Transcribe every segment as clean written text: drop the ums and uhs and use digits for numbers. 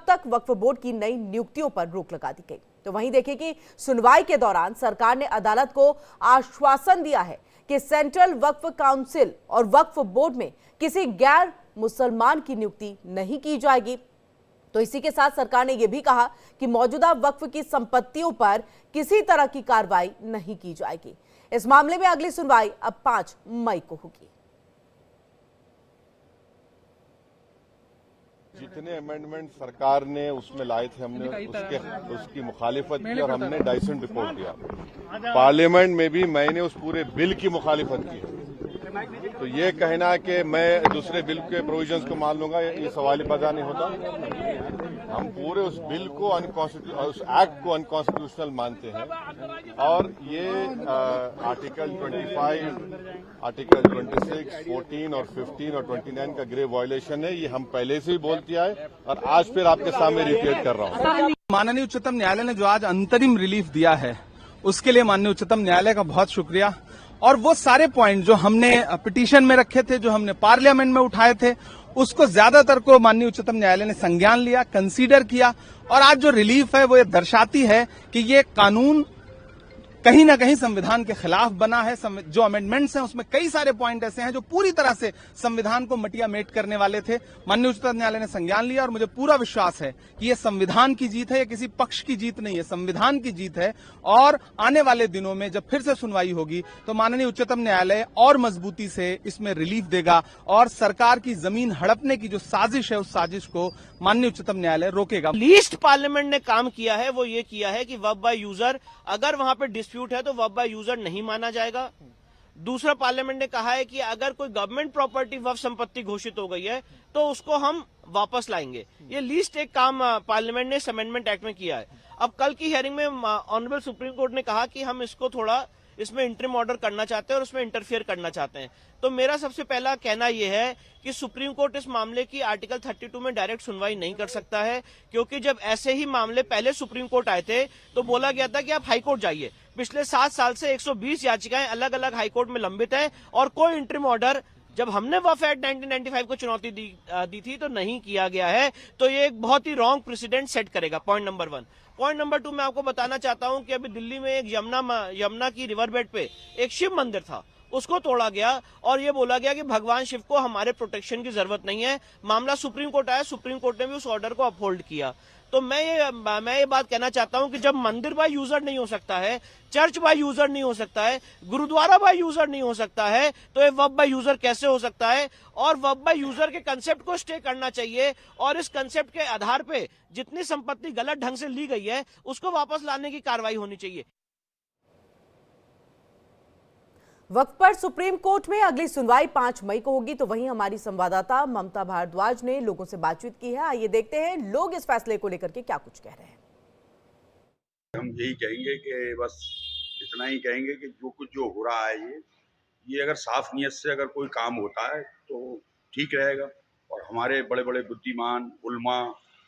तक वक्फ बोर्ड की नई नियुक्तियों पर रोक लगा दी गई। तो वहीं देखिए कि सुनवाई के दौरान सरकार ने अदालत को आश्वासन दिया है कि सेंट्रल वक्फ काउंसिल और वक्फ बोर्ड में किसी गैर मुसलमान की नियुक्ति नहीं की जाएगी। तो इसी के साथ सरकार ने यह भी कहा कि मौजूदा वक्फ की संपत्तियों पर किसी तरह की कार्रवाई नहीं की जाएगी। इस मामले में अगली सुनवाई अब 5 मई को होगी। जितने अमेंडमेंट सरकार ने उसमें लाए थे, हमने उसकी मुखालिफत की और हमने डाइसेंट रिपोर्ट दिया। पार्लियामेंट में भी मैंने उस पूरे बिल की मुखालिफत की। तो ये कहना कि मैं दूसरे बिल के प्रोविजंस को मान लूंगा, ये सवाल पैदा नहीं होता। हम पूरे उस बिल को उस एक्ट को अनकॉन्स्टिट्यूशनल मानते हैं और ये आर्टिकल 25, आर्टिकल 26, 14 और 15 और 29 का ग्रेव वायलेशन है। ये हम पहले से ही बोलते आए और आज फिर आपके सामने रिपीट कर रहा हूँ। माननीय उच्चतम न्यायालय ने जो आज अंतरिम रिलीफ दिया है उसके लिए माननीय उच्चतम न्यायालय का बहुत शुक्रिया। और वो सारे पॉइंट जो हमने पिटीशन में रखे थे, जो हमने पार्लियामेंट में उठाए थे, उसको ज्यादातर को माननीय उच्चतम न्यायालय ने संज्ञान लिया, कंसीडर किया। और आज जो रिलीफ है वो ये दर्शाती है कि ये कानून कहीं ना कहीं संविधान के खिलाफ बना है। जो अमेंडमेंट्स हैं उसमें कई सारे पॉइंट ऐसे हैं जो पूरी तरह से संविधान को मटिया मेट करने वाले थे। माननीय उच्चतम न्यायालय ने संज्ञान लिया और मुझे पूरा विश्वास है कि ये संविधान की जीत है, ये किसी पक्ष की जीत नहीं है, संविधान की जीत है। और आने वाले दिनों में जब फिर से सुनवाई होगी तो माननीय उच्चतम न्यायालय और मजबूती से इसमें रिलीफ देगा और सरकार की जमीन हड़पने की जो साजिश है उस साजिश को माननीय उच्चतम न्यायालय रोकेगा। लीस्ट पार्लियामेंट ने काम किया है वो ये किया है कि वक्फ बाय यूजर, अगर वहां पे डिस्प्यूट है तो वक्फ बाय यूजर नहीं माना जाएगा। दूसरा, पार्लियामेंट ने कहा है कि अगर कोई गवर्नमेंट प्रॉपर्टी वक्फ संपत्ति घोषित हो गई है तो उसको हम वापस लाएंगे। ये लीस्ट एक काम पार्लियामेंट ने इस अमेंडमेंट एक्ट में किया है। अब कल की हियरिंग में ऑनरेबल सुप्रीम कोर्ट ने कहा कि हम इसको थोड़ा इसमें इंटरिम ऑर्डर करना चाहते हैं और उसमें इंटरफियर करना चाहते हैं। तो मेरा सबसे पहला कहना यह है कि सुप्रीम कोर्ट इस मामले की आर्टिकल 32 में डायरेक्ट सुनवाई नहीं कर सकता है, क्योंकि जब ऐसे ही मामले पहले सुप्रीम कोर्ट आए थे तो बोला गया था कि आप हाईकोर्ट जाइए। पिछले 7 साल से 120 याचिकाएं अलग अलग हाईकोर्ट में लंबित हैं और कोई इंटरिम ऑर्डर जब हमने वक्फ एक्ट 1995 को चुनौती दी थी तो नहीं किया गया है। तो ये एक बहुत ही रॉन्ग प्रेसिडेंट सेट करेगा। Point number 1। पॉइंट नंबर 2, मैं आपको बताना चाहता हूं कि अभी दिल्ली में एक यमुना की रिवर बेड पे एक शिव मंदिर था, उसको तोड़ा गया और ये बोला गया कि भगवान शिव को हमारे प्रोटेक्शन की जरूरत नहीं है। मामला सुप्रीम कोर्ट आया, सुप्रीम कोर्ट ने भी उस ऑर्डर को अपहोल्ड किया। तो मैं ये बात कहना चाहता हूं कि जब मंदिर बाय यूजर नहीं हो सकता है, चर्च बाय यूजर नहीं हो सकता है, गुरुद्वारा बाय यूजर नहीं हो सकता है, तो ये वक्फ बाय यूजर कैसे हो सकता है? और वक्फ बाय यूजर के कंसेप्ट को स्टे करना चाहिए और इस कंसेप्ट के आधार पे जितनी संपत्ति गलत ढंग से ली गई है उसको वापस लाने की कार्रवाई होनी चाहिए। वक्फ पर सुप्रीम कोर्ट में अगली सुनवाई 5 मई को होगी। तो वहीं हमारी संवाददाता ममता भारद्वाज ने लोगों से बातचीत की है। आइए देखते हैं लोग इस फैसले को लेकर के क्या कुछ कह रहे हैं। हम यही कहेंगे कि बस इतना ही कहेंगे कि जो कुछ जो हो रहा है ये अगर साफ नियत से अगर कोई काम होता है तो ठीक रहेगा। और हमारे बड़े बड़े बुद्धिमान उलमा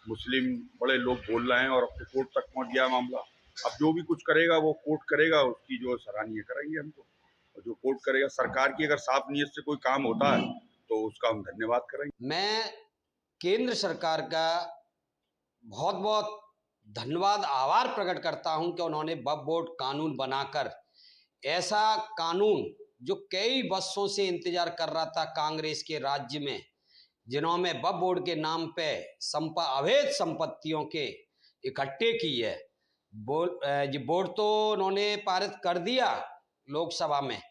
मुस्लिम बड़े लोग बोल रहे हैं और अब तो कोर्ट तक पहुंच गया मामला। अब जो भी कुछ करेगा वो कोर्ट करेगा, उसकी जो सराहनीय करेंगे हम तो। और जो कोर्ट करेगा, सरकार की अगर साफ नियत से कोई काम होता है तो उसका हम धन्यवाद करेंगे। मैं केंद्र सरकार का बहुत बहुत धन्यवाद आभार प्रकट करता हूं कि उन्होंने वक्फ बोर्ड कानून बनाकर ऐसा कानून जो कई वर्षों से इंतजार कर रहा था कांग्रेस के राज्य में, जिन्होंने वक्फ बोर्ड के नाम पे अवैध संपत्तियों के इकट्ठे की है। बोर्ड तो उन्होंने पारित कर दिया लोकसभा में,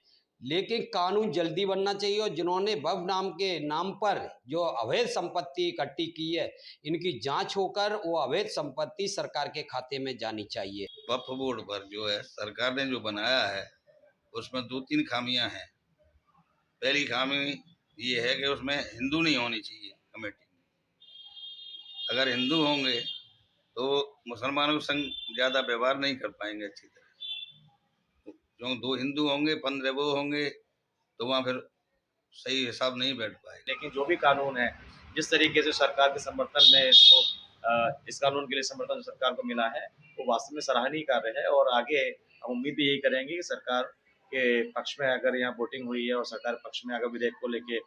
लेकिन कानून जल्दी बनना चाहिए। और जिन्होंने वक्फ नाम के नाम पर जो अवैध संपत्ति इकट्ठी की है, इनकी जांच होकर वो अवैध संपत्ति सरकार के खाते में जानी चाहिए। वक्फ बोर्ड पर जो है सरकार ने जो बनाया है उसमें 2-3 खामियां हैं। पहली खामी ये है कि उसमें हिंदू नहीं होनी चाहिए कमेटी में। अगर हिंदू होंगे तो मुसलमानों के संग ज़्यादा व्यवहार नहीं कर पाएंगे अच्छी तरह। जो 2 हिंदू होंगे 15 वो होंगे तो वहाँ फिर सही हिसाब नहीं बैठ पाएगा। लेकिन जो भी कानून है, जिस तरीके से सरकार के समर्थन में इसको इस कानून के लिए समर्थन सरकार को मिला है वो वास्तव में सराहनीय कार्य है। और आगे हम उम्मीद भी यही करेंगे कि सरकार के पक्ष में अगर यहाँ वोटिंग हुई है और सरकार पक्ष में अगर विधेयक को लेके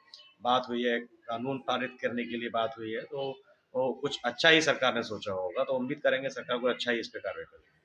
बात हुई है, कानून पारित करने के लिए बात हुई है, तो वो कुछ अच्छा ही सरकार ने सोचा होगा, तो उम्मीद करेंगे सरकार को अच्छा ही इस पे कार्रवाई करेगी।